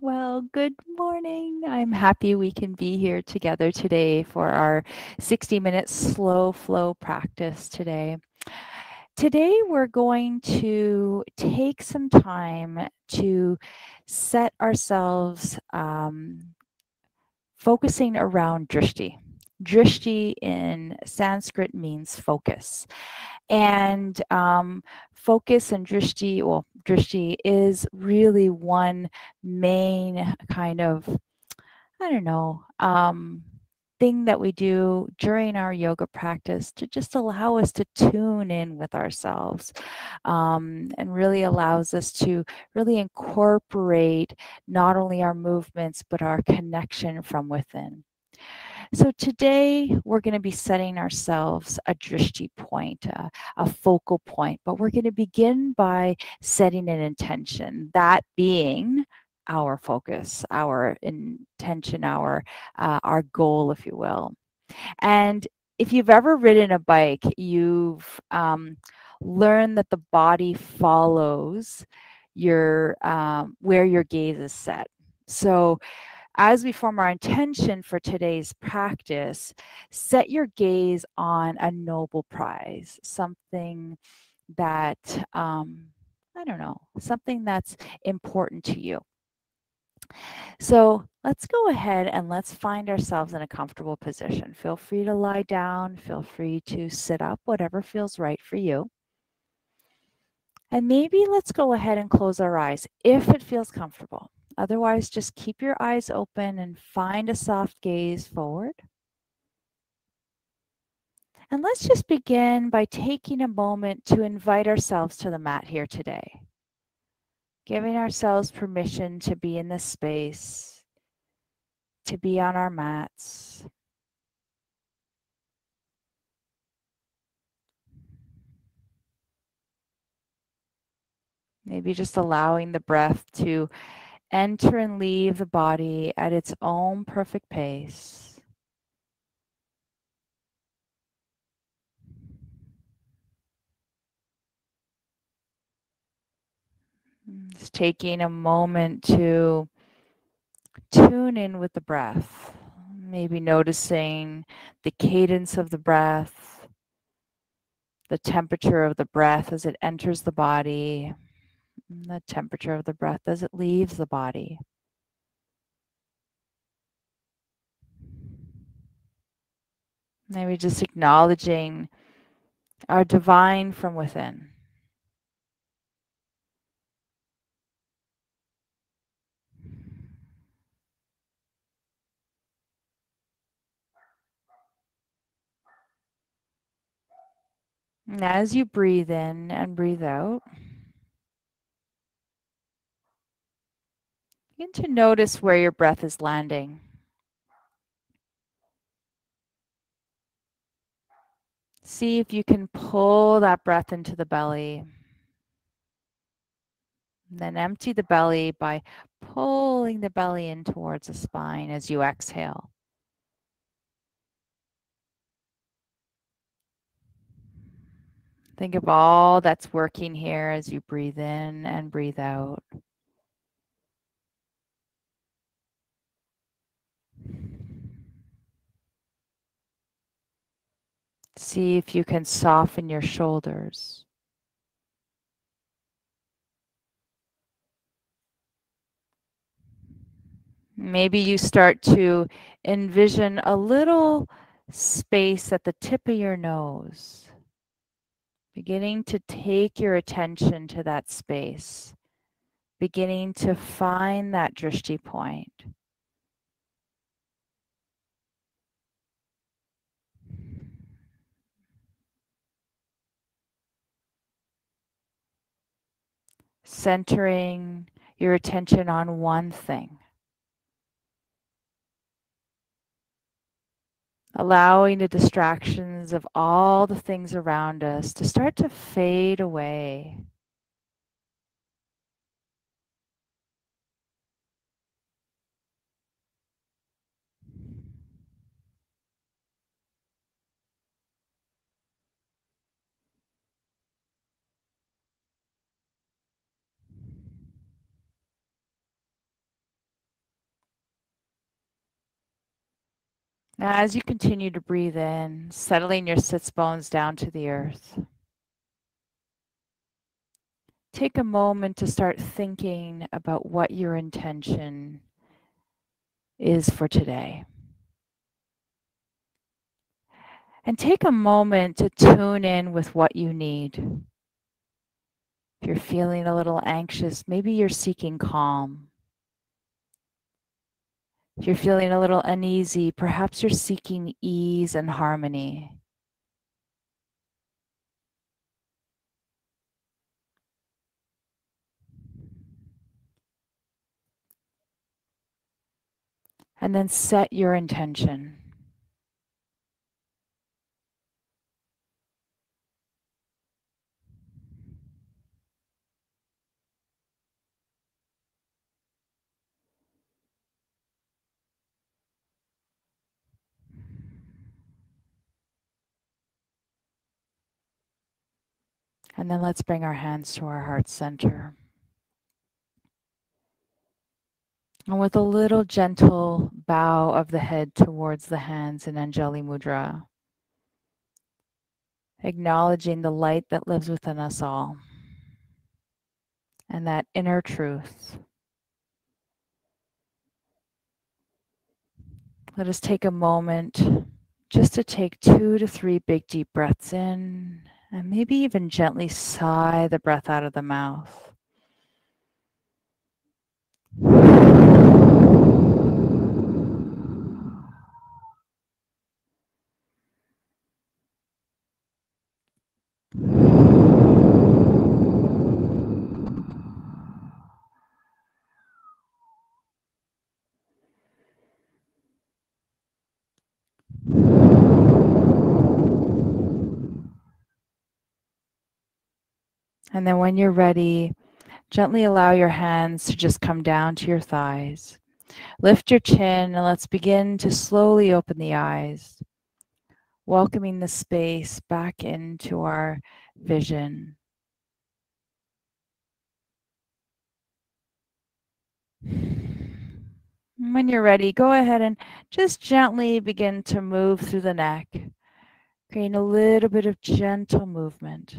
Well, good morning. I'm happy we can be here together today for our 60-minute slow flow practice today. Today, we're going to take some time to set ourselves focusing around drishti. Drishti in Sanskrit means focus. And focus and drishti, well, drishti is really one main kind of, I don't know, thing that we do during our yoga practice to just allow us to tune in with ourselves, and really allows us to really incorporate not only our movements, but our connection from within. So today we're going to be setting ourselves a drishti point, a focal point, but we're going to begin by setting an intention, that being our focus, our intention, our goal, if you will. And if you've ever ridden a bike, you've learned that the body follows your where your gaze is set. So as we form our intention for today's practice, set your gaze on a noble prize, something that, I don't know, something that's important to you. So let's go ahead and let's find ourselves in a comfortable position. Feel free to lie down, feel free to sit up, whatever feels right for you. And maybe let's go ahead and close our eyes if it feels comfortable. Otherwise, just keep your eyes open and find a soft gaze forward. And let's just begin by taking a moment to invite ourselves to the mat here today, giving ourselves permission to be in this space, to be on our mats. Maybe just allowing the breath to enter and leave the body at its own perfect pace. Just taking a moment to tune in with the breath, maybe noticing the cadence of the breath, the temperature of the breath as it enters the body, the temperature of the breath as it leaves the body. Maybe just acknowledging our divine from within. And as you breathe in and breathe out, begin to notice where your breath is landing. See if you can pull that breath into the belly. And then empty the belly by pulling the belly in towards the spine as you exhale. Think of all that's working here as you breathe in and breathe out. See if you can soften your shoulders. Maybe you start to envision a little space at the tip of your nose, beginning to take your attention to that space, beginning to find that drishti point. Centering your attention on one thing. Allowing the distractions of all the things around us to start to fade away. Now, as you continue to breathe in, settling your sits bones down to the earth, take a moment to start thinking about what your intention is for today. And take a moment to tune in with what you need. If you're feeling a little anxious, maybe you're seeking calm. If you're feeling a little uneasy, perhaps you're seeking ease and harmony. And then set your intention. And then let's bring our hands to our heart center. And with a little gentle bow of the head towards the hands in Anjali Mudra, acknowledging the light that lives within us all and that inner truth. Let us take a moment just to take 2 to 3 big deep breaths in, and maybe even gently sigh the breath out of the mouth. And then when you're ready, gently allow your hands to just come down to your thighs. Lift your chin and let's begin to slowly open the eyes, welcoming the space back into our vision. When you're ready, go ahead and just gently begin to move through the neck, creating a little bit of gentle movement.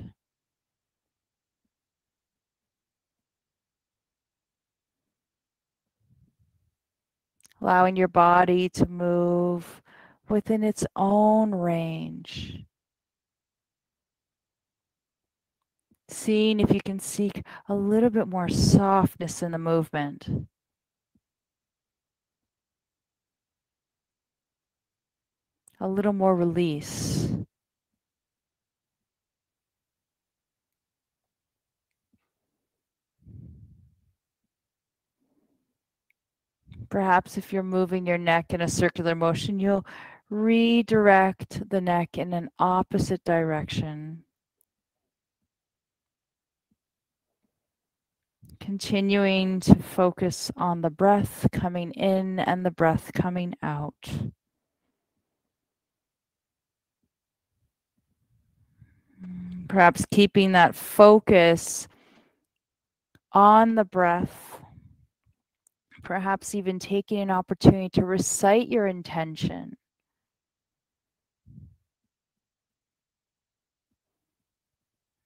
Allowing your body to move within its own range. Seeing if you can seek a little bit more softness in the movement. A little more release. Perhaps if you're moving your neck in a circular motion, you'll redirect the neck in an opposite direction. Continuing to focus on the breath coming in and the breath coming out. Perhaps keeping that focus on the breath. Perhaps even taking an opportunity to recite your intention.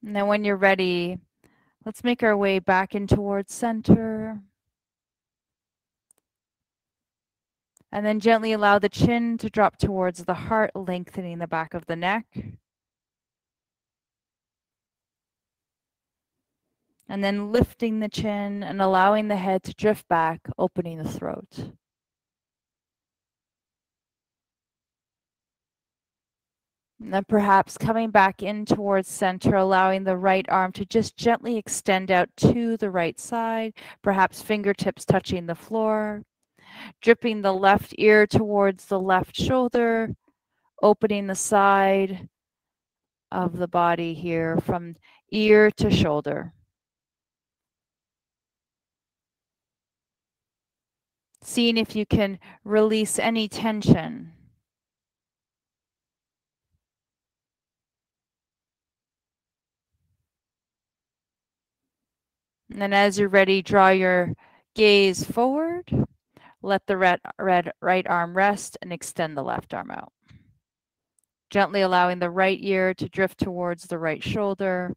And then when you're ready, let's make our way back in towards center. And then gently allow the chin to drop towards the heart, lengthening the back of the neck. And then lifting the chin and allowing the head to drift back, opening the throat. And then perhaps coming back in towards center, allowing the right arm to just gently extend out to the right side, perhaps fingertips touching the floor, dripping the left ear towards the left shoulder, opening the side of the body here from ear to shoulder. Seeing if you can release any tension. And then as you're ready, draw your gaze forward. Let the right arm rest and extend the left arm out. Gently allowing the right ear to drift towards the right shoulder.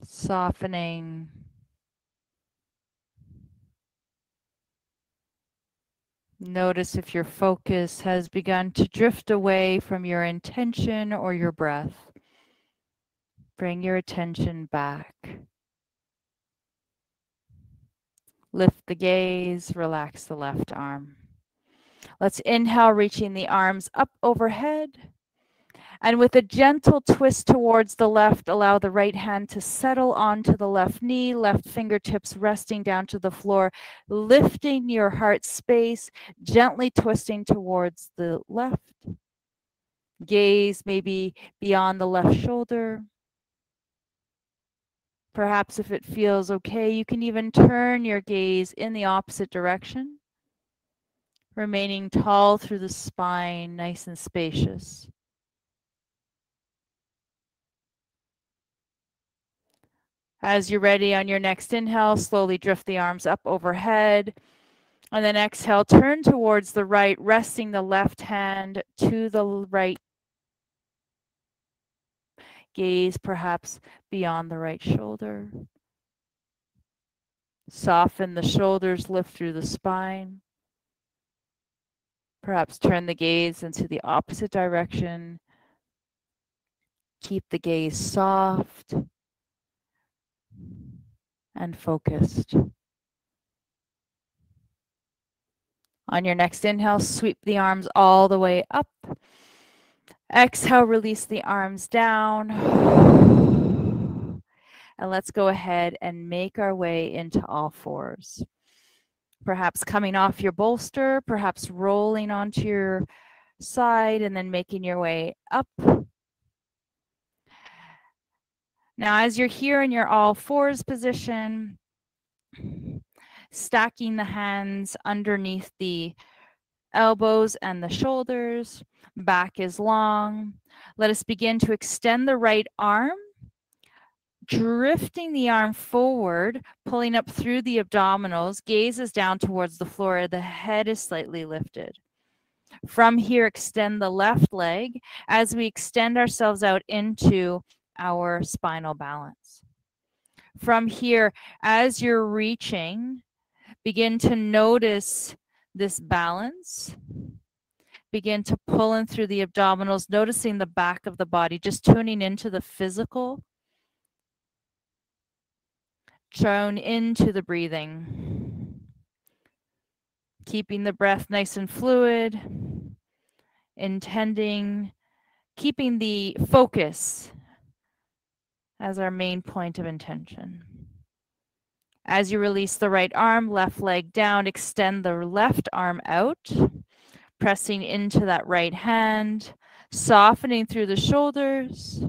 Softening. Notice if your focus has begun to drift away from your intention or your breath. Bring your attention back. Lift the gaze, relax the left arm. Let's inhale, reaching the arms up overhead. And with a gentle twist towards the left, allow the right hand to settle onto the left knee, left fingertips resting down to the floor, lifting your heart space, gently twisting towards the left. Gaze maybe beyond the left shoulder. Perhaps if it feels okay, you can even turn your gaze in the opposite direction, remaining tall through the spine, nice and spacious. As you're ready on your next inhale, slowly drift the arms up overhead. And then exhale, turn towards the right, resting the left hand to the right. Gaze perhaps beyond the right shoulder. Soften the shoulders, lift through the spine. Perhaps turn the gaze into the opposite direction. Keep the gaze soft and focused. On your next inhale, sweep the arms all the way up. Exhale, release the arms down. And let's go ahead and make our way into all fours. Perhaps coming off your bolster, perhaps rolling onto your side and then making your way up. Now, as you're here in your all fours position, stacking the hands underneath the elbows and the shoulders, back is long. Let us begin to extend the right arm, drifting the arm forward, pulling up through the abdominals, gaze is down towards the floor, the head is slightly lifted. From here, extend the left leg as we extend ourselves out into our spinal balance. From here, as you're reaching, begin to notice this balance. Begin to pull in through the abdominals, noticing the back of the body, just tuning into the physical. Tune into the breathing. Keeping the breath nice and fluid. Keeping the focus as our main point of intention. As you release the right arm, left leg down, extend the left arm out, pressing into that right hand, softening through the shoulders,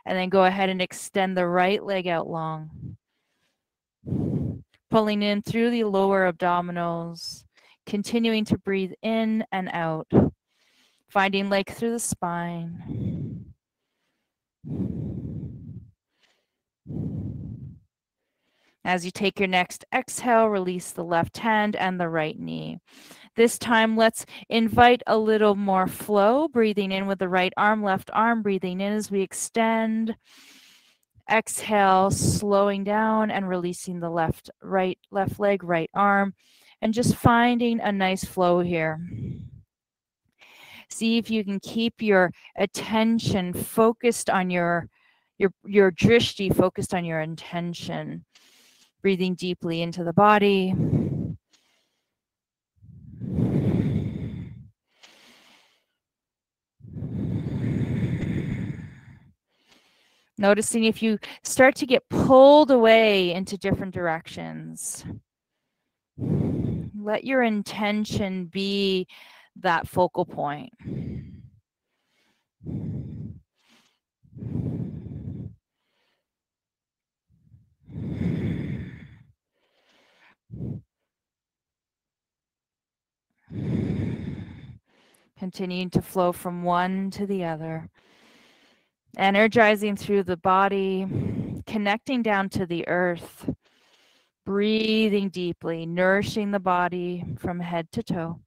and then go ahead and extend the right leg out long. Pulling in through the lower abdominals, continuing to breathe in and out, finding length through the spine. As you take your next exhale, release the left hand and the right knee. This time, let's invite a little more flow, breathing in with the right arm, left arm, breathing in as we extend. Exhale, slowing down and releasing the left leg, right arm, and just finding a nice flow here. See if you can keep your attention focused on your drishti, focused on your intention. Breathing deeply into the body. Noticing if you start to get pulled away into different directions. Let your intention be that focal point. Continuing to flow from one to the other. Energizing through the body, connecting down to the earth, breathing deeply, nourishing the body from head to toe.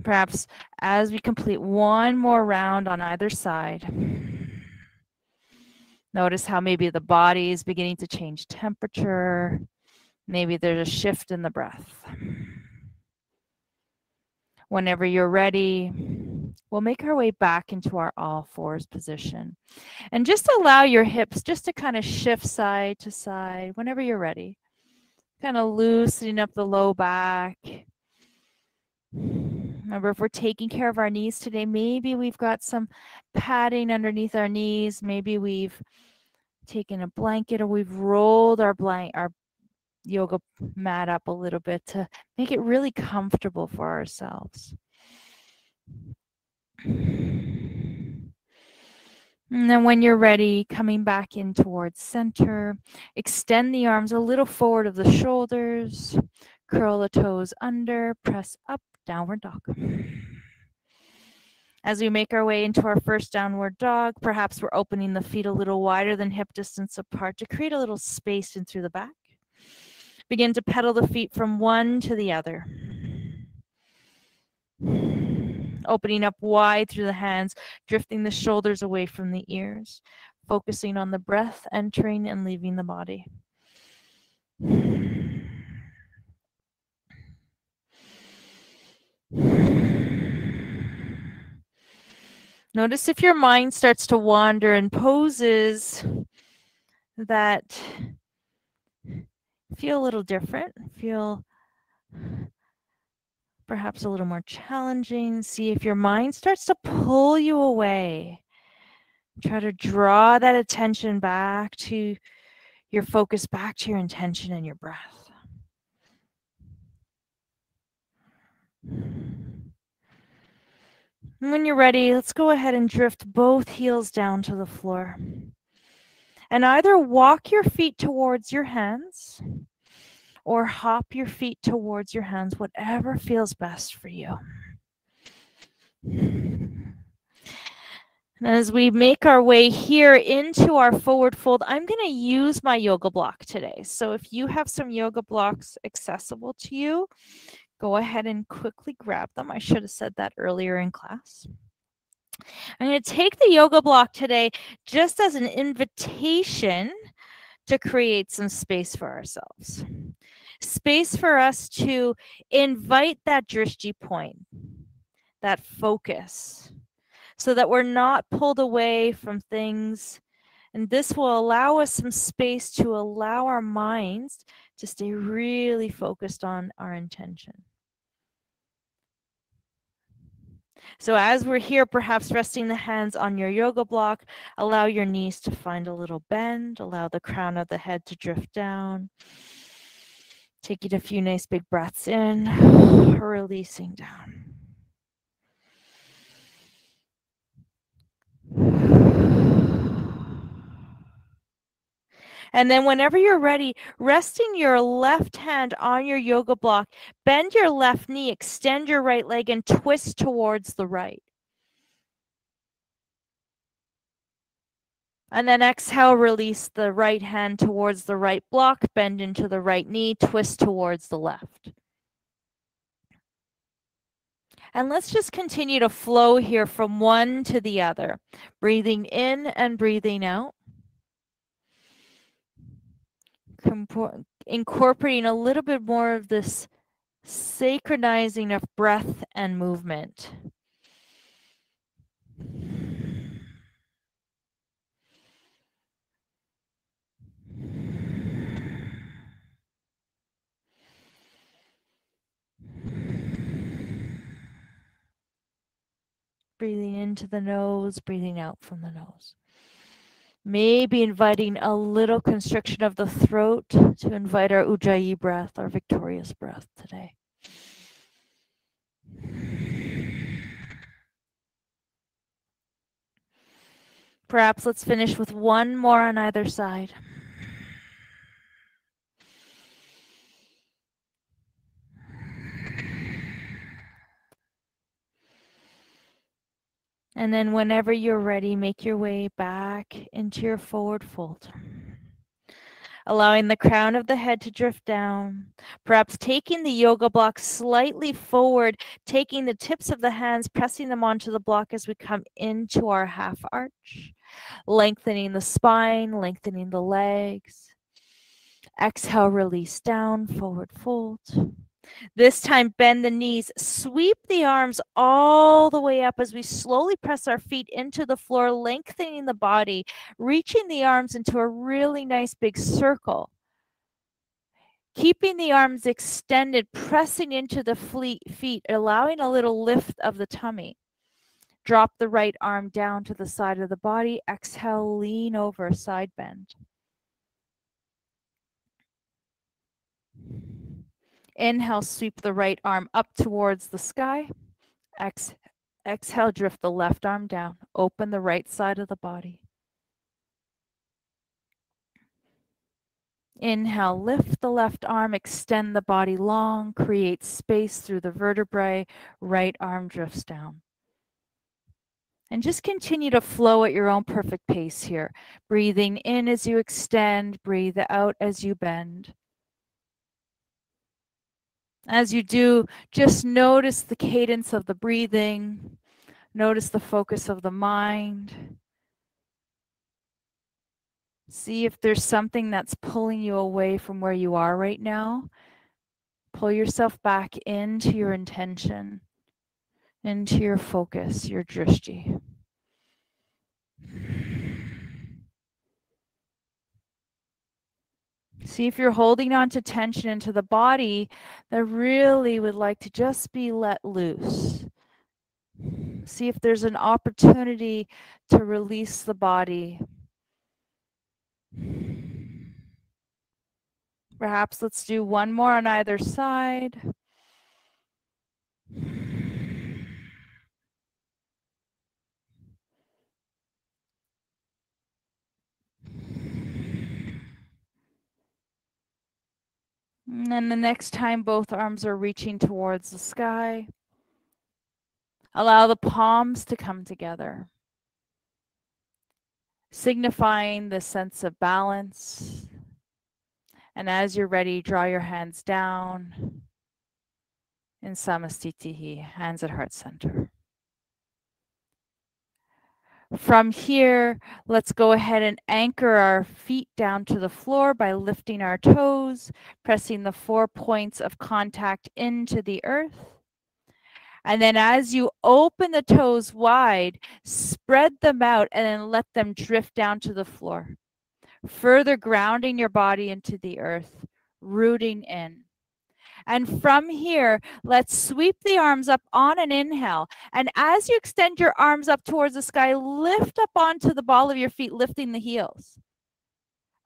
Perhaps as we complete one more round on either side, notice how maybe the body is beginning to change temperature. Maybe there's a shift in the breath. Whenever you're ready, we'll make our way back into our all fours position. And just allow your hips just to kind of shift side to side whenever you're ready. Kind of loosening up the low back. Remember, if we're taking care of our knees today, maybe we've got some padding underneath our knees. Maybe we've taken a blanket or we've rolled our yoga mat up a little bit to make it really comfortable for ourselves. And then when you're ready, coming back in towards center, extend the arms a little forward of the shoulders, curl the toes under, press up, downward dog. As we make our way into our first downward dog, perhaps we're opening the feet a little wider than hip distance apart to create a little space in through the back. Begin to pedal the feet from one to the other. Opening up wide through the hands, drifting the shoulders away from the ears, focusing on the breath entering and leaving the body. Notice if your mind starts to wander in poses that feel a little different, feel perhaps a little more challenging. See if your mind starts to pull you away. Try to draw that attention back to your focus, back to your intention and your breath. And when you're ready, let's go ahead and drift both heels down to the floor. And either walk your feet towards your hands or hop your feet towards your hands, whatever feels best for you. And as we make our way here into our forward fold, I'm going to use my yoga block today. So if you have some yoga blocks accessible to you, go ahead and quickly grab them. I should have said that earlier in class. I'm going to take the yoga block today just as an invitation to create some space for ourselves. Space for us to invite that drishti point, that focus, so that we're not pulled away from things. And this will allow us some space to allow our minds to stay really focused on our intention. So as we're here, perhaps resting the hands on your yoga block, allow your knees to find a little bend, allow the crown of the head to drift down. Taking a few nice big breaths in, releasing down. And then whenever you're ready, resting your left hand on your yoga block, bend your left knee, extend your right leg, and twist towards the right. And then exhale, release the right hand towards the right block, bend into the right knee, twist towards the left. And let's just continue to flow here from one to the other, breathing in and breathing out. Incorporating a little bit more of this synchronizing of breath and movement. Breathing into the nose, breathing out from the nose. Maybe inviting a little constriction of the throat to invite our Ujjayi breath, our victorious breath today. Perhaps let's finish with one more on either side. And then whenever you're ready, make your way back into your forward fold. Allowing the crown of the head to drift down, perhaps taking the yoga block slightly forward, taking the tips of the hands, pressing them onto the block as we come into our half arch, lengthening the spine, lengthening the legs. Exhale, release down, forward fold. This time, bend the knees, sweep the arms all the way up as we slowly press our feet into the floor, lengthening the body, reaching the arms into a really nice big circle. Keeping the arms extended, pressing into the feet, allowing a little lift of the tummy. Drop the right arm down to the side of the body. Exhale, lean over, side bend. Inhale, sweep the right arm up towards the sky. Exhale, drift the left arm down. Open the right side of the body. Inhale, lift the left arm, extend the body long, create space through the vertebrae. Right arm drifts down. And just continue to flow at your own perfect pace here. Breathing in as you extend, breathe out as you bend. As you do, just notice the cadence of the breathing. Notice the focus of the mind. See if there's something that's pulling you away from where you are right now. Pull yourself back into your intention, into your focus, your drishti. See if you're holding on to tension into the body that really would like to just be let loose. See if there's an opportunity to release the body. Perhaps let's do one more on either side. And then the next time both arms are reaching towards the sky, allow the palms to come together, signifying the sense of balance. And as you're ready, draw your hands down in Samastitihi, hands at heart center. From here, let's go ahead and anchor our feet down to the floor by lifting our toes, pressing the 4 points of contact into the earth. And then as you open the toes wide, spread them out and then let them drift down to the floor. Further grounding your body into the earth, rooting in. And from here, let's sweep the arms up on an inhale. And as you extend your arms up towards the sky, lift up onto the ball of your feet, lifting the heels.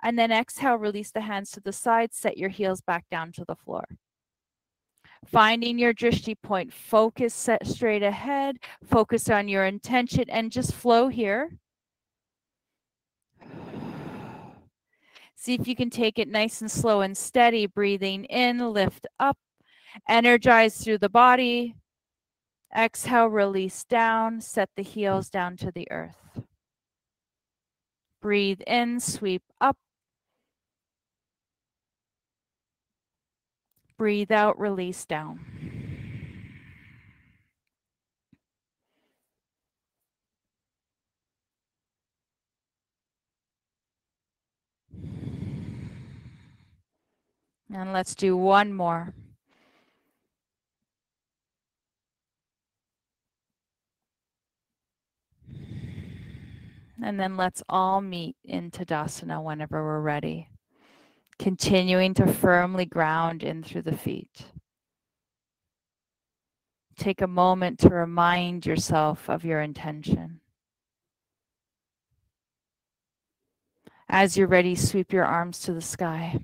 And then exhale, release the hands to the side, set your heels back down to the floor. Finding your drishti point, focus set straight ahead, focus on your intention, and just flow here. See if you can take it nice and slow and steady, breathing in, lift up, energize through the body. Exhale, release down, set the heels down to the earth. Breathe in, sweep up. Breathe out, release down. And let's do one more. And then let's all meet in Tadasana whenever we're ready. Continuing to firmly ground in through the feet. Take a moment to remind yourself of your intention. As you're ready, sweep your arms to the sky.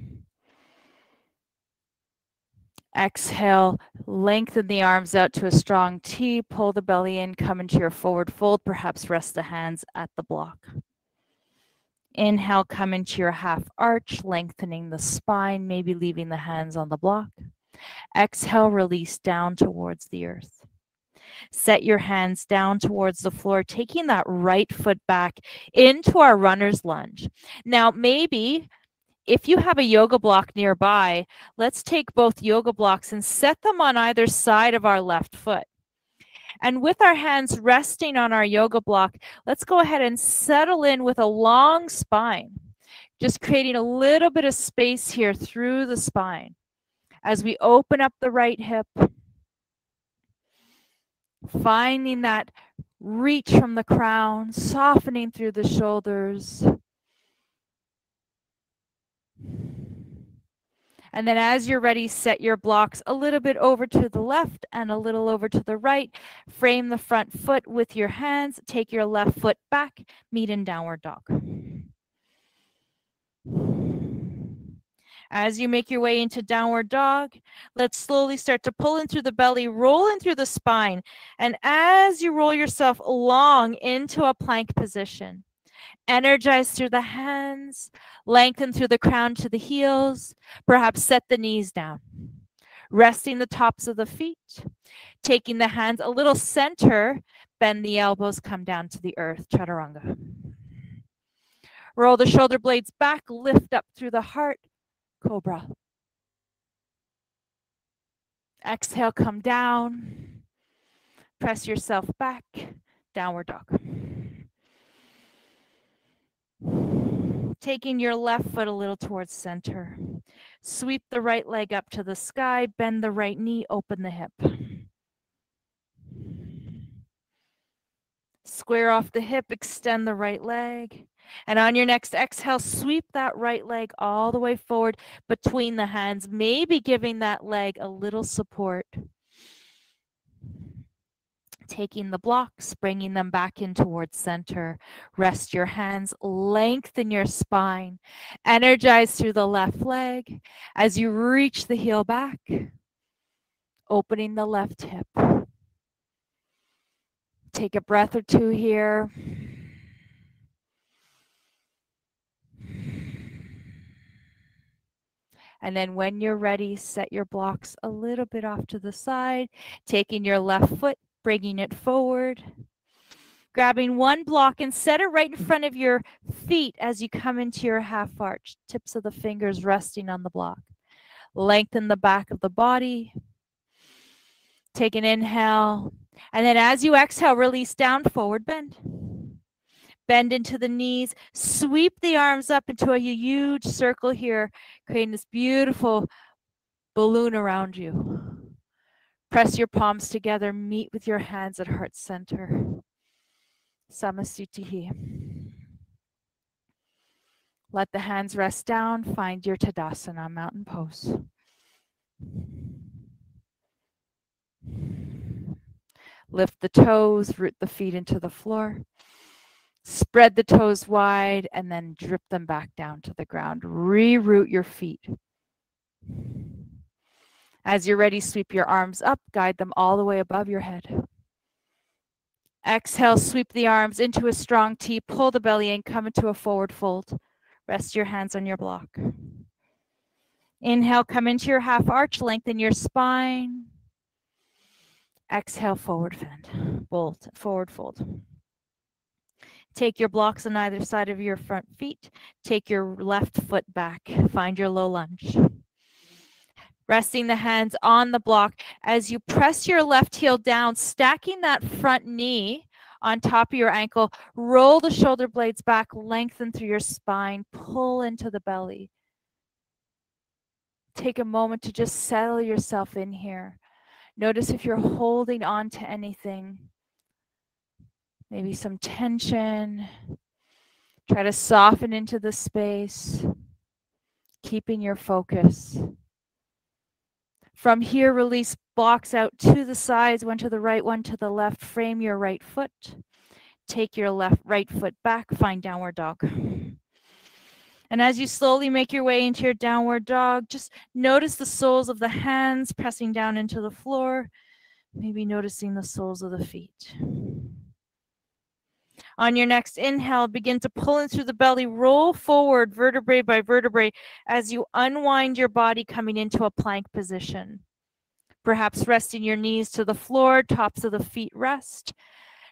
Exhale, lengthen the arms out to a strong T, pull the belly in, come into your forward fold, perhaps rest the hands at the block. Inhale, come into your half arch, lengthening the spine, maybe leaving the hands on the block. Exhale, release down towards the earth. Set your hands down towards the floor, taking that right foot back into our runner's lunge. Now, maybe if you have a yoga block nearby, let's take both yoga blocks and set them on either side of our left foot. And with our hands resting on our yoga block, let's go ahead and settle in with a long spine, just creating a little bit of space here through the spine. As we open up the right hip, finding that reach from the crown, softening through the shoulders. And then as you're ready, set your blocks a little bit over to the left and a little over to the right. Frame the front foot with your hands. Take your left foot back. Meet in downward dog. As you make your way into downward dog, let's slowly start to pull in through the belly, roll in through the spine. And as you roll yourself along into a plank position, energize through the hands, lengthen through the crown to the heels, perhaps set the knees down. Resting the tops of the feet, taking the hands a little center, bend the elbows, come down to the earth, chaturanga. Roll the shoulder blades back, lift up through the heart, cobra. Exhale, come down. Press yourself back, downward dog. Taking your left foot a little towards center. Sweep the right leg up to the sky, bend the right knee, open the hip. Square off the hip, extend the right leg. And on your next exhale, sweep that right leg all the way forward between the hands, maybe giving that leg a little support. Taking the blocks, bringing them back in towards center. Rest your hands, lengthen your spine. Energize through the left leg as you reach the heel back, opening the left hip. Take a breath or two here. And then when you're ready, set your blocks a little bit off to the side, taking your left foot, bringing it forward, grabbing one block and set it right in front of your feet as you come into your half arch, tips of the fingers resting on the block. Lengthen the back of the body. Take an inhale. And then as you exhale, release down, forward bend. Bend into the knees. Sweep the arms up into a huge circle here, creating this beautiful balloon around you. Press your palms together. Meet with your hands at heart center. Samasthiti. Let the hands rest down. Find your Tadasana, mountain pose. Lift the toes, root the feet into the floor. Spread the toes wide and then drip them back down to the ground. Reroot your feet. As you're ready, sweep your arms up, guide them all the way above your head. Exhale, sweep the arms into a strong T, pull the belly in, come into a forward fold. Rest your hands on your block. Inhale, come into your half arch, lengthen your spine. Exhale, forward bend, forward fold. Take your blocks on either side of your front feet. Take your left foot back. Find your low lunge. Resting the hands on the block as you press your left heel down, stacking that front knee on top of your ankle. Roll the shoulder blades back, lengthen through your spine, pull into the belly. Take a moment to just settle yourself in here. Notice if you're holding on to anything, maybe some tension. Try to soften into the space, keeping your focus. From here, release blocks out to the sides, one to the right, one to the left. Frame your right foot. Take your right foot back, find downward dog. And as you slowly make your way into your downward dog, just notice the soles of the hands pressing down into the floor, maybe noticing the soles of the feet. On your next inhale, begin to pull in through the belly, roll forward vertebrae by vertebrae as you unwind your body coming into a plank position. Perhaps resting your knees to the floor, tops of the feet rest.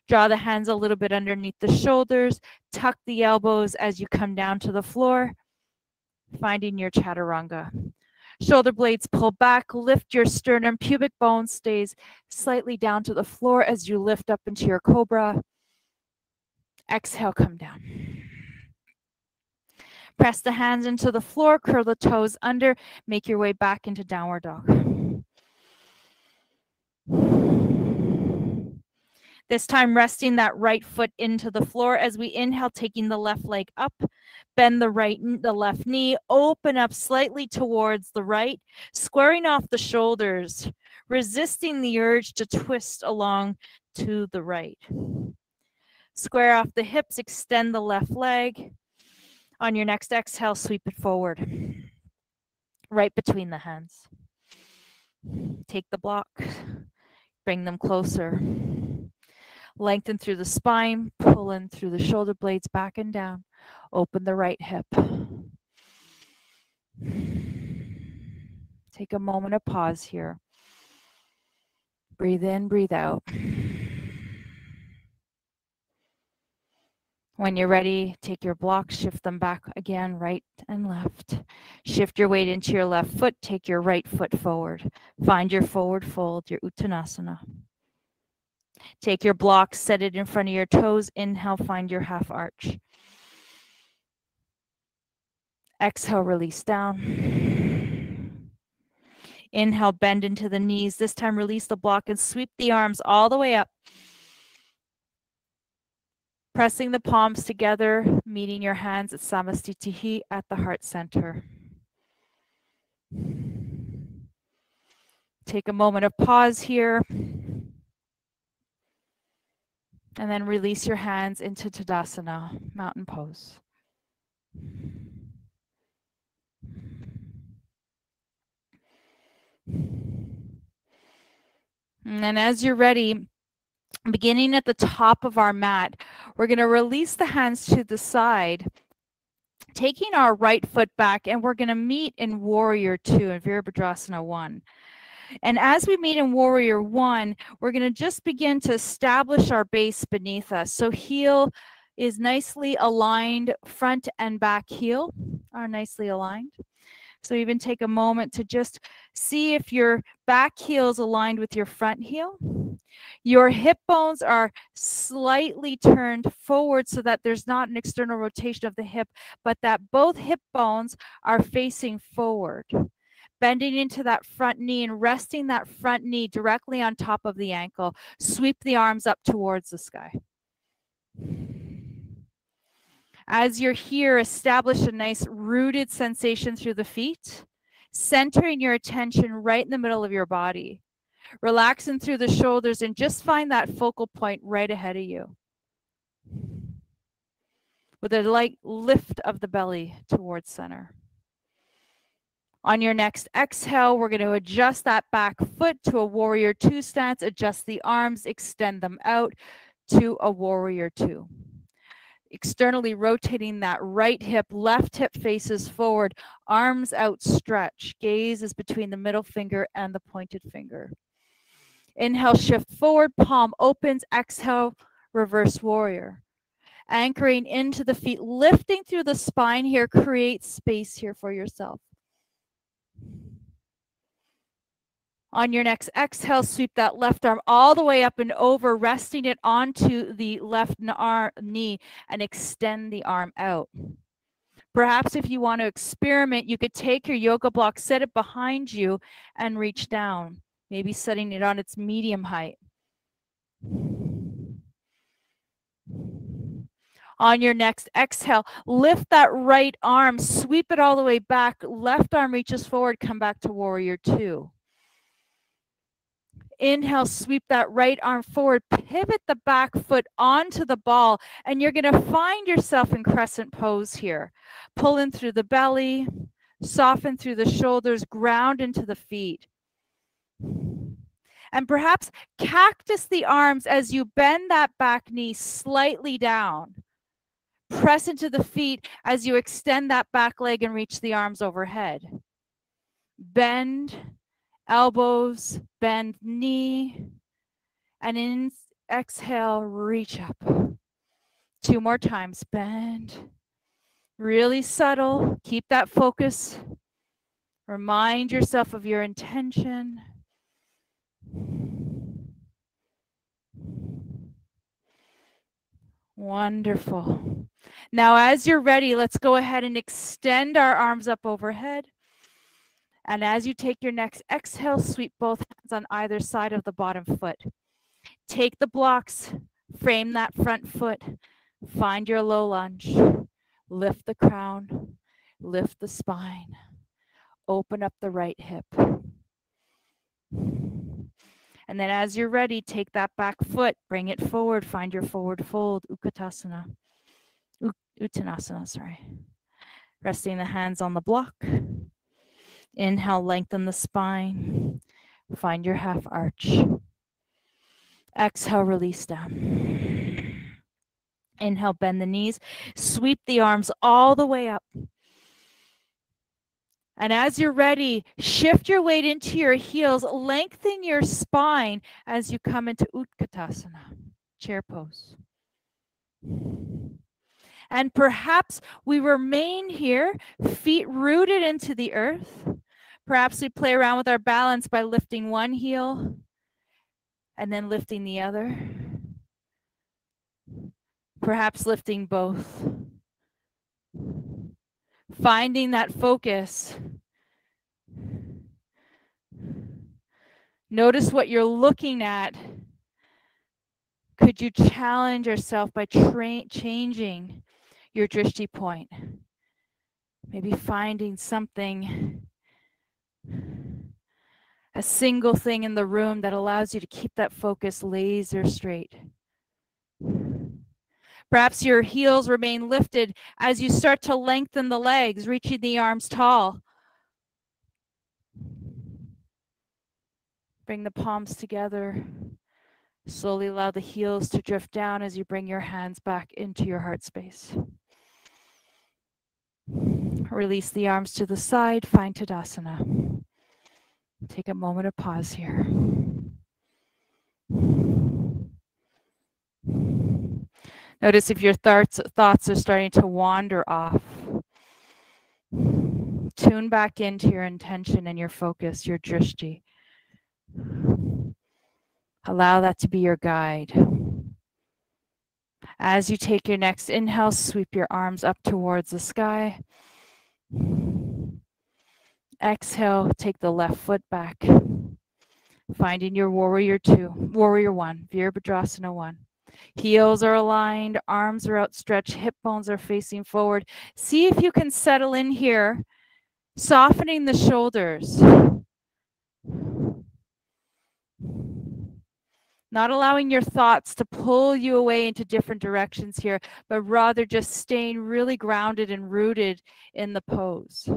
Draw the hands a little bit underneath the shoulders. Tuck the elbows as you come down to the floor, finding your chaturanga. Shoulder blades pull back, lift your sternum, pubic bone stays slightly down to the floor as you lift up into your cobra. Exhale, come down. Press the hands into the floor, curl the toes under, make your way back into downward dog. This time resting that right foot into the floor as we inhale, taking the left leg up, bend the left knee, open up slightly towards the right, squaring off the shoulders, resisting the urge to twist along to the right. Square off the hips, extend the left leg. On your next exhale, sweep it forward, right between the hands. Take the blocks, bring them closer. Lengthen through the spine, pull in through the shoulder blades, back and down. Open the right hip. Take a moment of pause here. Breathe in, breathe out. When you're ready, take your blocks, shift them back again, right and left. Shift your weight into your left foot, take your right foot forward. Find your forward fold, your Uttanasana. Take your blocks, set it in front of your toes. Inhale, find your half arch. Exhale, release down. Inhale, bend into the knees. This time, release the block and sweep the arms all the way up. Pressing the palms together, meeting your hands at Samastitihi at the heart center. Take a moment of pause here. And then release your hands into Tadasana, mountain pose. And as you're ready, beginning at the top of our mat, we're going to release the hands to the side, taking our right foot back, and we're going to meet in Warrior 2 in Virabhadrasana 1. And as we meet in Warrior 1, we're going to just begin to establish our base beneath us. So heel is nicely aligned, front and back heel are nicely aligned. So even take a moment to just see if your back heel is aligned with your front heel. Your hip bones are slightly turned forward so that there's not an external rotation of the hip, but that both hip bones are facing forward. Bending into that front knee and resting that front knee directly on top of the ankle. Sweep the arms up towards the sky. As you're here, establish a nice rooted sensation through the feet, centering your attention right in the middle of your body. Relaxing through the shoulders and just find that focal point right ahead of you. With a light lift of the belly towards center. On your next exhale, we're going to adjust that back foot to a Warrior 2 stance. Adjust the arms, extend them out to a Warrior 2. Externally rotating that right hip, left hip faces forward, arms outstretched, gaze is between the middle finger and the pointed finger. Inhale, shift forward, palm opens, exhale, reverse warrior. Anchoring into the feet, lifting through the spine here, create space here for yourself. On your next exhale, sweep that left arm all the way up and over, resting it onto the left knee and extend the arm out. Perhaps if you want to experiment, you could take your yoga block, set it behind you, and reach down, maybe setting it on its medium height. On your next exhale, lift that right arm, sweep it all the way back, left arm reaches forward, come back to Warrior 2. Inhale, sweep that right arm forward, pivot the back foot onto the ball, and you're going to find yourself in crescent pose here. Pull in through the belly, soften through the shoulders, ground into the feet. And perhaps cactus the arms as you bend that back knee slightly down. Press into the feet as you extend that back leg and reach the arms overhead. Bend Elbows, bend knee, and in exhale, reach up. 2 more times, bend. Really subtle, keep that focus. Remind yourself of your intention. Wonderful. Now, as you're ready, let's go ahead and extend our arms up overhead. And as you take your next exhale, sweep both hands on either side of the bottom foot. Take the blocks, frame that front foot, find your low lunge, lift the crown, lift the spine, open up the right hip. And then as you're ready, take that back foot, bring it forward, find your forward fold, Uttanasana. Uttanasana, sorry. Resting the hands on the block. Inhale, lengthen the spine. Find your half arch. Exhale, release down. Inhale, bend the knees. Sweep the arms all the way up. And as you're ready, shift your weight into your heels. Lengthen your spine as you come into Utkatasana, chair pose. And perhaps we remain here, feet rooted into the earth. Perhaps we play around with our balance by lifting one heel and then lifting the other. Perhaps lifting both. Finding that focus. Notice what you're looking at. Could you challenge yourself by changing your drishti point? Maybe finding something, a single thing in the room that allows you to keep that focus laser straight. Perhaps your heels remain lifted as you start to lengthen the legs, reaching the arms tall. Bring the palms together. Slowly allow the heels to drift down as you bring your hands back into your heart space. Release the arms to the side, find Tadasana. Take a moment of pause here. Notice if your thoughts are starting to wander off. Tune back into your intention and your focus, your drishti. Allow that to be your guide. As you take your next inhale, sweep your arms up towards the sky. Exhale, take the left foot back. Finding your warrior one, Virabhadrasana 1. Heels are aligned, arms are outstretched, hip bones are facing forward. See if you can settle in here, softening the shoulders. Not allowing your thoughts to pull you away into different directions here, but rather just staying really grounded and rooted in the pose.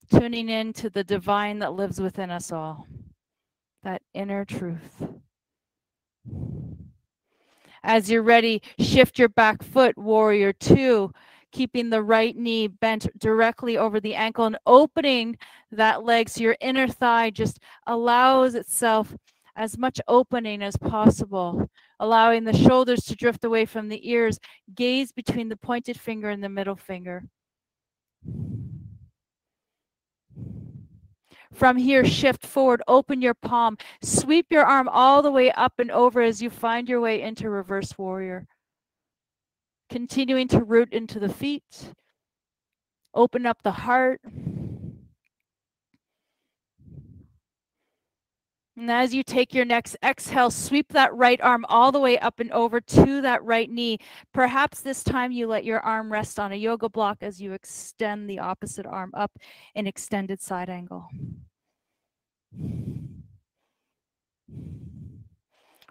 Tuning in to the divine that lives within us all, that inner truth. As you're ready, shift your back foot, warrior 2, keeping the right knee bent directly over the ankle and opening that leg so your inner thigh just allows itself as much opening as possible, allowing the shoulders to drift away from the ears, gaze between the pointed finger and the middle finger. From here, shift forward, open your palm, sweep your arm all the way up and over as you find your way into reverse warrior. Continuing to root into the feet, open up the heart. And as you take your next exhale, sweep that right arm all the way up and over to that right knee. Perhaps this time you let your arm rest on a yoga block as you extend the opposite arm up in extended side angle.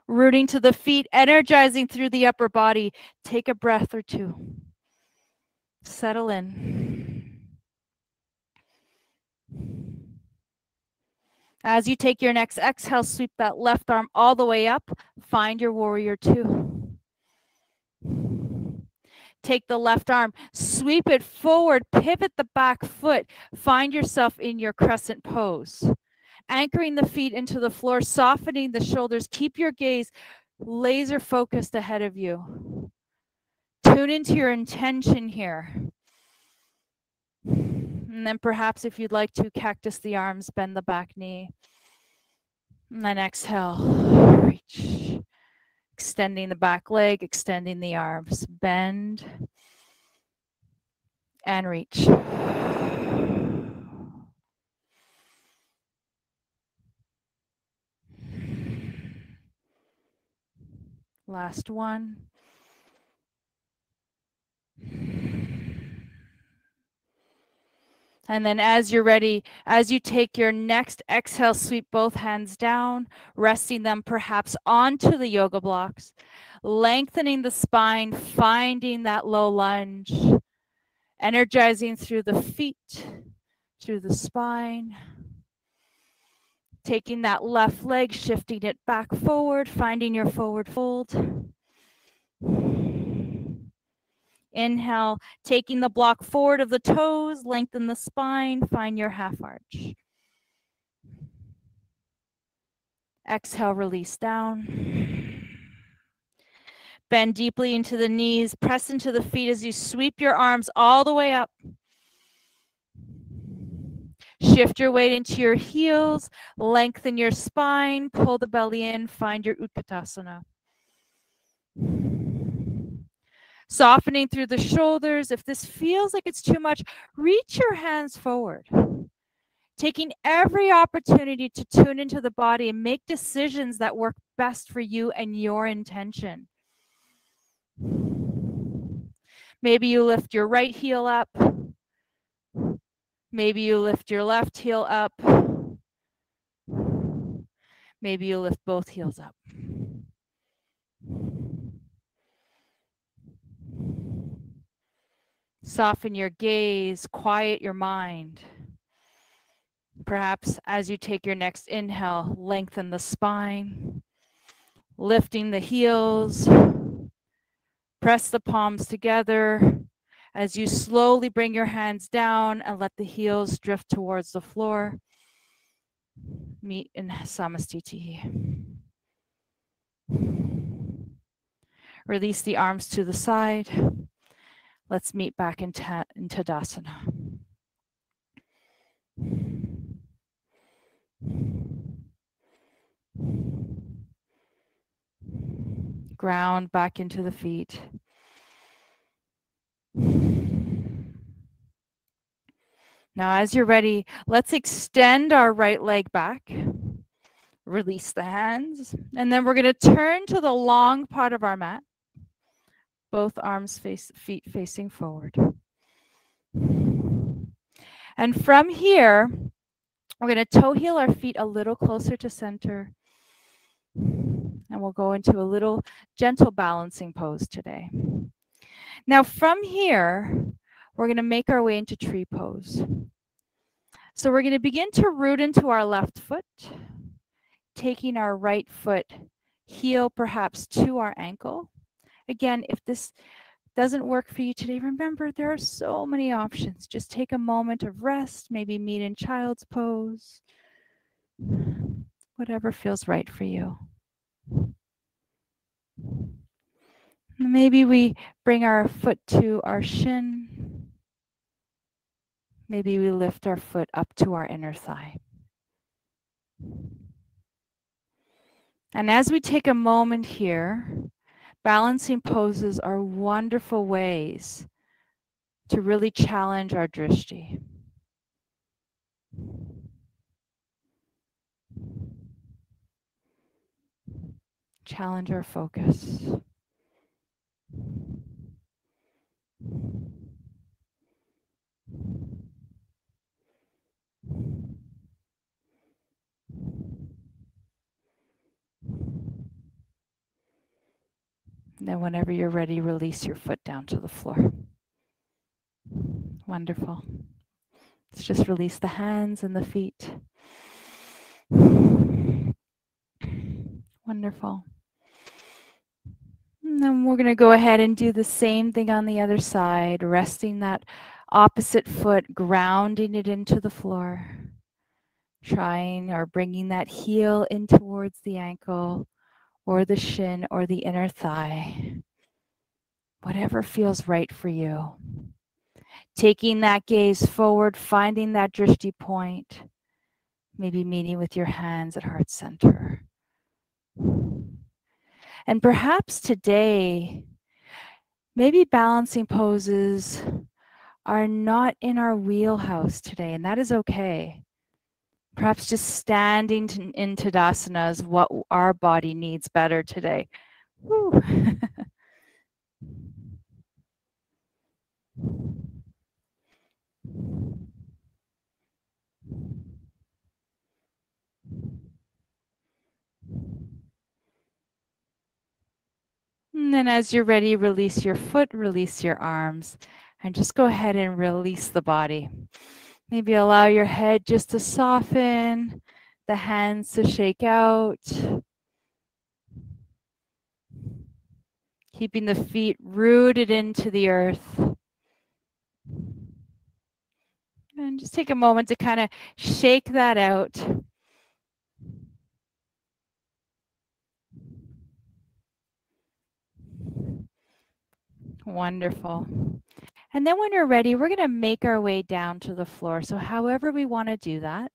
Rooting to the feet, energizing through the upper body. Take a breath or two. Settle in. As you take your next exhale, sweep that left arm all the way up. Find your warrior 2. Take the left arm, sweep it forward, pivot the back foot, find yourself in your crescent pose. Anchoring the feet into the floor, softening the shoulders. Keep your gaze laser focused ahead of you. Tune into your intention here. And then perhaps if you'd like to, cactus the arms, bend the back knee. And then exhale, reach. Extending the back leg, extending the arms. Bend and reach. Last one. And then as you're ready, as you take your next exhale, sweep both hands down, resting them perhaps onto the yoga blocks, lengthening the spine, finding that low lunge, energizing through the feet, through the spine. Taking that left leg, shifting it back forward, finding your forward fold. Inhale, taking the block forward of the toes, lengthen the spine, find your half arch. Exhale, release down. Bend deeply into the knees, press into the feet as you sweep your arms all the way up. Shift your weight into your heels, lengthen your spine, pull the belly in, find your Utkatasana. Softening through the shoulders. If this feels like it's too much, reach your hands forward. Taking every opportunity to tune into the body and make decisions that work best for you and your intention. Maybe you lift your right heel up. Maybe you lift your left heel up. Maybe you lift both heels up. Soften your gaze, quiet your mind. Perhaps as you take your next inhale, lengthen the spine, lifting the heels, press the palms together as you slowly bring your hands down and let the heels drift towards the floor. Meet in Samastiti. Release the arms to the side. Let's meet back in Tadasana. Ground back into the feet. Now, as you're ready, let's extend our right leg back. Release the hands. And then we're going to turn to the long part of our mat. Both arms feet facing forward. And from here, we're going to toe heel our feet a little closer to center. And we'll go into a little gentle balancing pose today. Now from here, we're going to make our way into tree pose. So we're going to begin to root into our left foot, taking our right foot heel perhaps to our ankle. Again, if this doesn't work for you today, remember there are so many options. Just take a moment of rest, maybe meet in child's pose, whatever feels right for you. Maybe we bring our foot to our shin. Maybe we lift our foot up to our inner thigh. And as we take a moment here, balancing poses are wonderful ways to really challenge our drishti. Challenge our focus. And then whenever you're ready, release your foot down to the floor. Wonderful. Let's just release the hands and the feet. Wonderful. And then we're going to go ahead and do the same thing on the other side, resting that opposite foot, grounding it into the floor. Trying or bringing that heel in towards the ankle or the shin or the inner thigh. Whatever feels right for you. Taking that gaze forward, finding that drishti point. Maybe meeting with your hands at heart center. And perhaps today, maybe balancing poses are not in our wheelhouse today, and that is okay. Perhaps just standing in Tadasana is what our body needs better today. Woo. And then as you're ready, release your foot, release your arms, and just go ahead and release the body. Maybe allow your head just to soften, the hands to shake out. Keeping the feet rooted into the earth. And just take a moment to kind of shake that out. Wonderful. And then when you're ready, we're going to make our way down to the floor. So however we want to do that,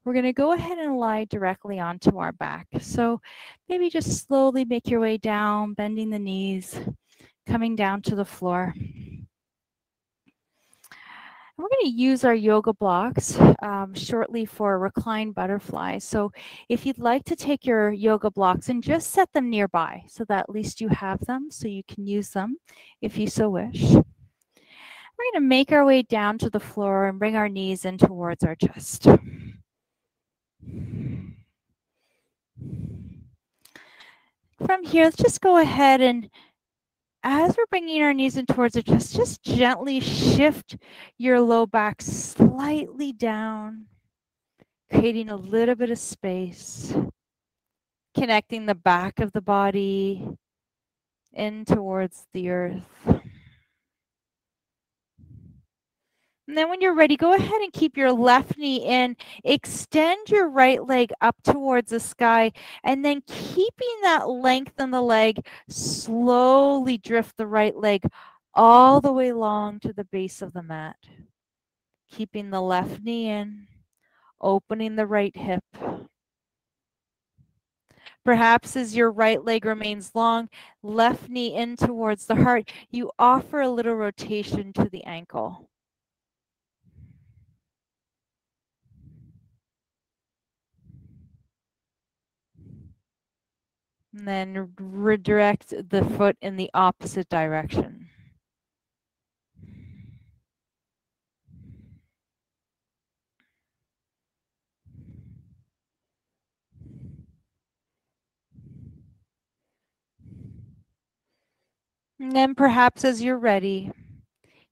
we're going to go ahead and lie directly onto our back. So maybe just slowly make your way down, bending the knees, coming down to the floor. We're going to use our yoga blocks shortly for reclined butterfly. So if you'd like to take your yoga blocks and just set them nearby so that at least you have them so you can use them if you so wish. We're going to make our way down to the floor and bring our knees in towards our chest. From here, let's just go ahead and as we're bringing our knees in towards the chest, just gently shift your low back slightly down, creating a little bit of space, connecting the back of the body in towards the earth. And then when you're ready, go ahead and keep your left knee in. Extend your right leg up towards the sky. And then keeping that length in the leg, slowly drift the right leg all the way along to the base of the mat. Keeping the left knee in, opening the right hip. Perhaps as your right leg remains long, left knee in towards the heart, you offer a little rotation to the ankle. And then redirect the foot in the opposite direction. And then perhaps as you're ready,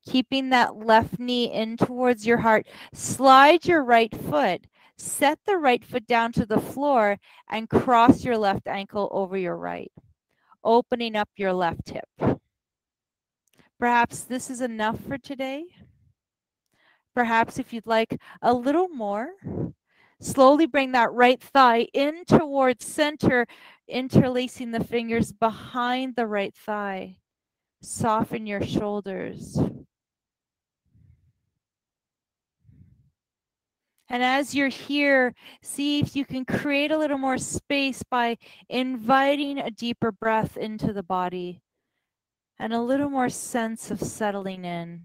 keeping that left knee in towards your heart, slide your right foot, set the right foot down to the floor, and cross your left ankle over your right, opening up your left hip. Perhaps this is enough for today. Perhaps if you'd like a little more, slowly bring that right thigh in towards center, interlacing the fingers behind the right thigh. Soften your shoulders. And as you're here, see if you can create a little more space by inviting a deeper breath into the body and a little more sense of settling in.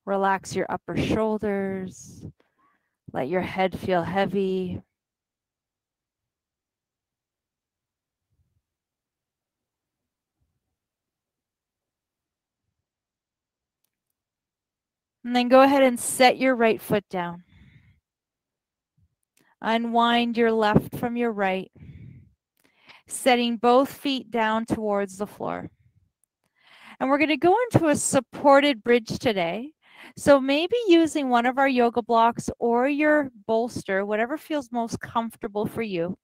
Relax your upper shoulders. Let your head feel heavy. And then go ahead and set your right foot down. Unwind your left from your right, setting both feet down towards the floor. And we're going to go into a supported bridge today. So maybe using one of our yoga blocks or your bolster, whatever feels most comfortable for you.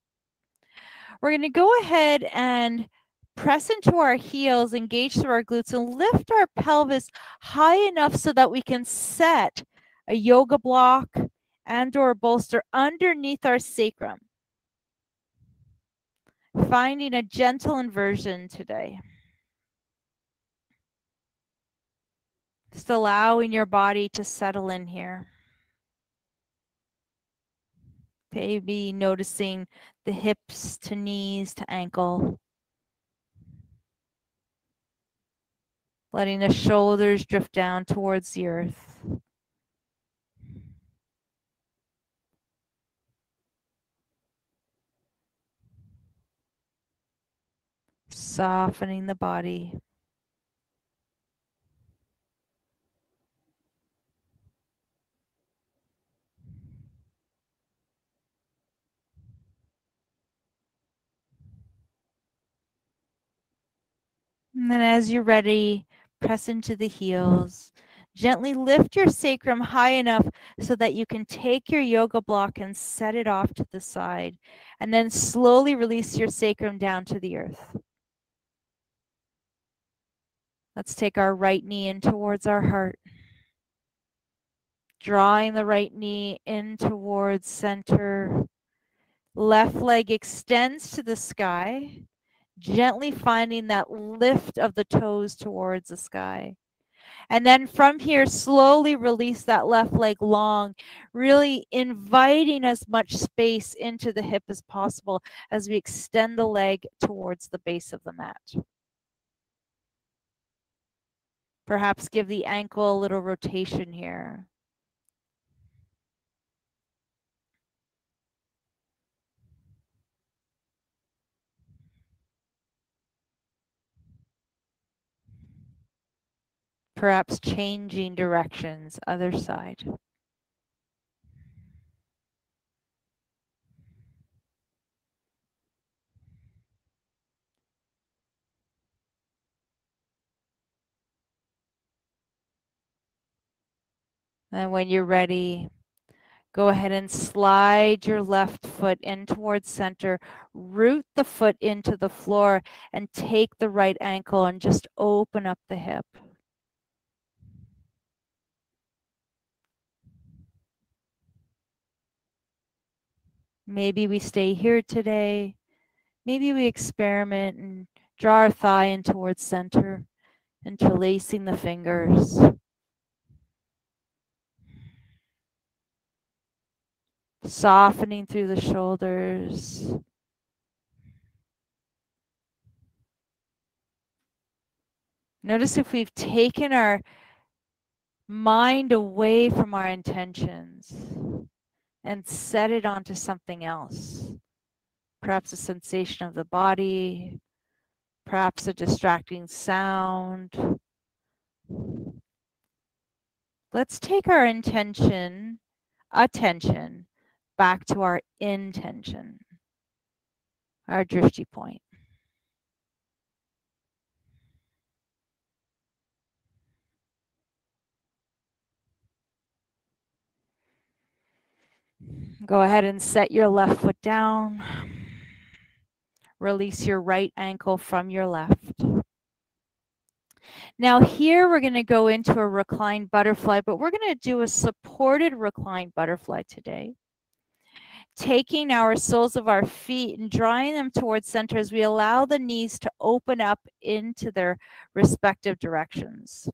We're going to go ahead and press into our heels, engage through our glutes, and lift our pelvis high enough so that we can set a yoga block and or bolster underneath our sacrum. Finding a gentle inversion today. Just allowing your body to settle in here. Maybe noticing the hips to knees to ankle. Letting the shoulders drift down towards the earth. Softening the body. And then as you're ready, press into the heels. Gently lift your sacrum high enough so that you can take your yoga block and set it off to the side. And then slowly release your sacrum down to the earth. Let's take our right knee in towards our heart. Drawing the right knee in towards center. Left leg extends to the sky, gently finding that lift of the toes towards the sky. And then from here, slowly release that left leg long, really inviting as much space into the hip as possible as we extend the leg towards the base of the mat. Perhaps give the ankle a little rotation here. Perhaps changing directions, other side. And when you're ready, go ahead and slide your left foot in towards center, root the foot into the floor, and take the right ankle and just open up the hip. Maybe we stay here today. Maybe we experiment and draw our thigh in towards center, interlacing the fingers. Softening through the shoulders. Notice if we've taken our mind away from our intentions and set it onto something else. Perhaps a sensation of the body, perhaps a distracting sound. Let's take our attention back to our intention, our drishti point. Go ahead and set your left foot down. Release your right ankle from your left. Now here we're going to go into a reclined butterfly, but we're going to do a supported reclined butterfly today. Taking our soles of our feet and drawing them towards center as we allow the knees to open up into their respective directions.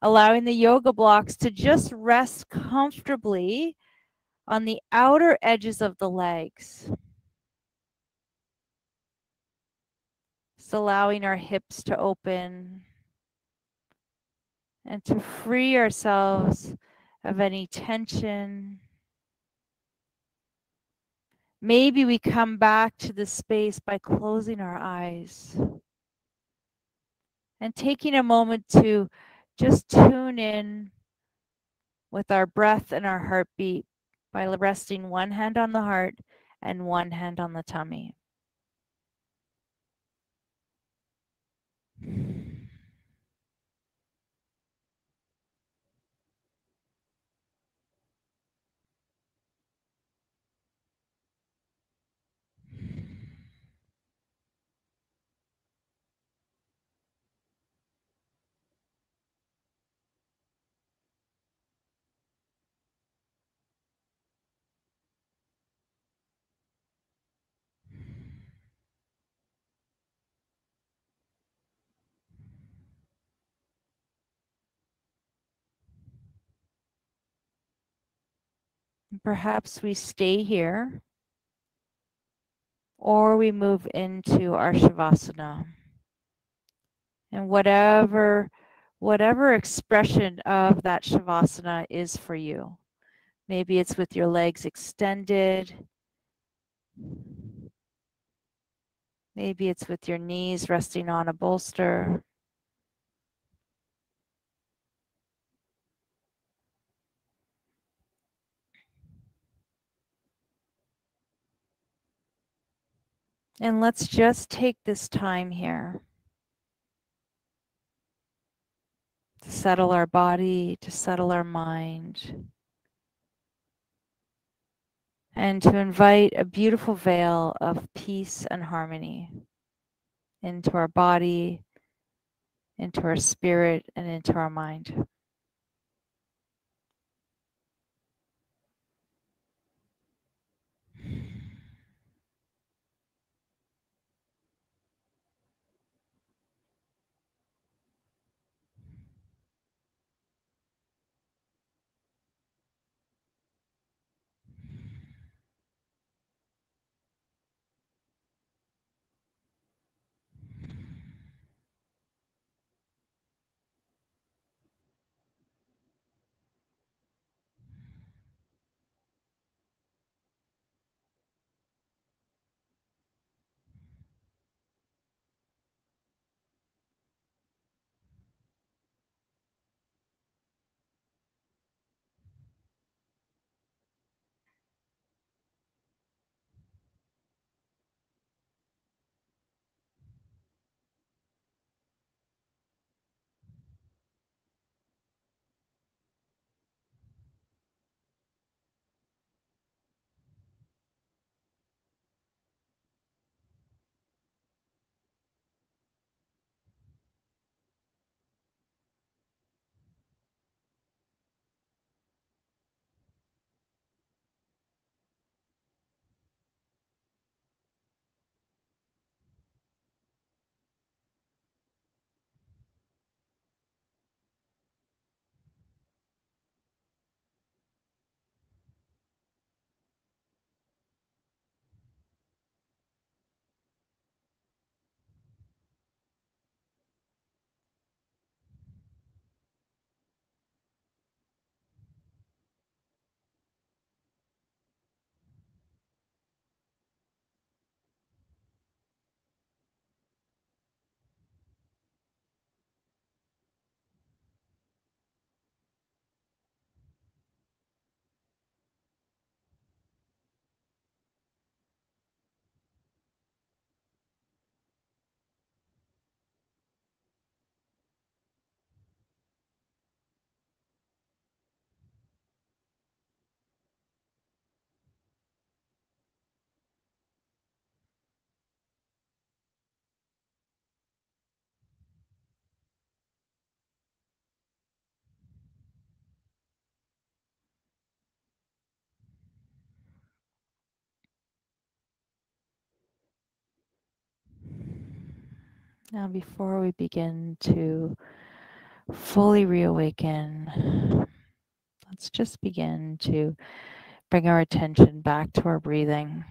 Allowing the yoga blocks to just rest comfortably on the outer edges of the legs. Just allowing our hips to open and to free ourselves of any tension. Maybe we come back to the space by closing our eyes and taking a moment to just tune in with our breath and our heartbeat by resting one hand on the heart and one hand on the tummy. Perhaps we stay here or we move into our Shavasana. And whatever expression of that Shavasana is for you. Maybe it's with your legs extended. Maybe it's with your knees resting on a bolster. And let's just take this time here to settle our body, to settle our mind, and to invite a beautiful veil of peace and harmony into our body, into our spirit, and into our mind. Now, before we begin to fully reawaken, let's just begin to bring our attention back to our breathing.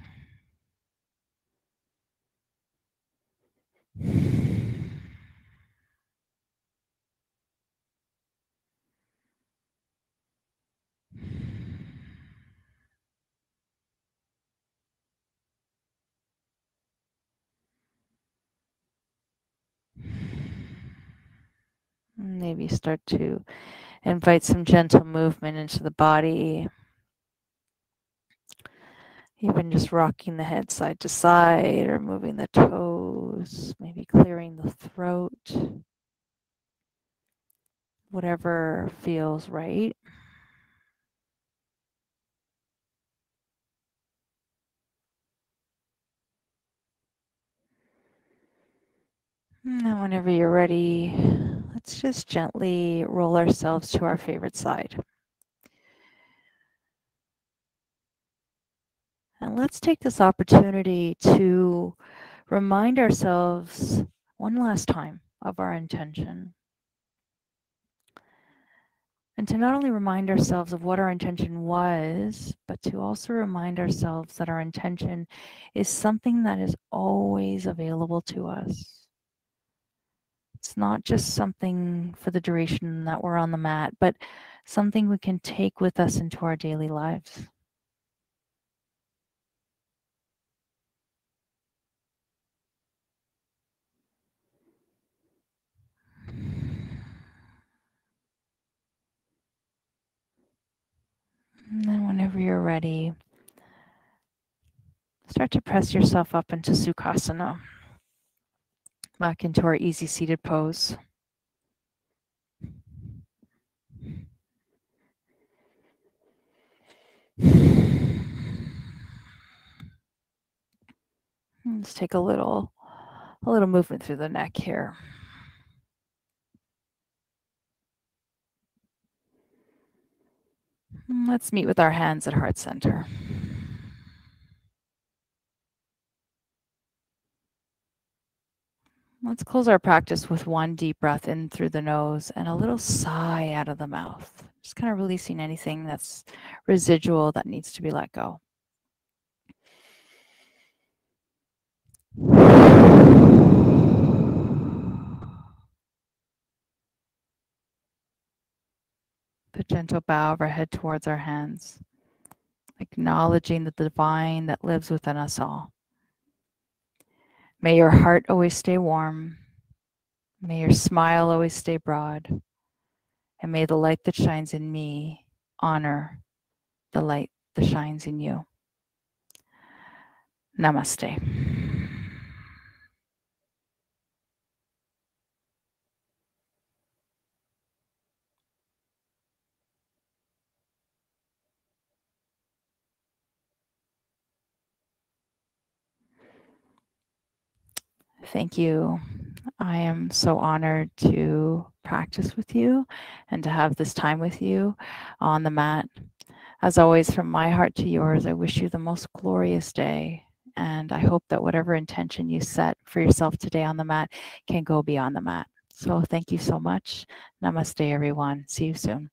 Maybe start to invite some gentle movement into the body. Even just rocking the head side to side or moving the toes, maybe clearing the throat, whatever feels right. And whenever you're ready, let's just gently roll ourselves to our favorite side. And let's take this opportunity to remind ourselves one last time of our intention. And to not only remind ourselves of what our intention was, but to also remind ourselves that our intention is something that is always available to us. It's not just something for the duration that we're on the mat, but something we can take with us into our daily lives. And then whenever you're ready, start to press yourself up into Sukhasana, back into our easy seated pose. Let's take a little movement through the neck here. Let's meet with our hands at heart center. Let's close our practice with one deep breath in through the nose and a little sigh out of the mouth. Just kind of releasing anything that's residual that needs to be let go. The gentle bow of our head towards our hands, acknowledging the divine that lives within us all. May your heart always stay warm. May your smile always stay broad. And may the light that shines in me honor the light that shines in you. Namaste. Thank you. I am so honored to practice with you and to have this time with you on the mat. As always, from my heart to yours, I wish you the most glorious day. And I hope that whatever intention you set for yourself today on the mat can go beyond the mat. So thank you so much. Namaste, everyone. See you soon.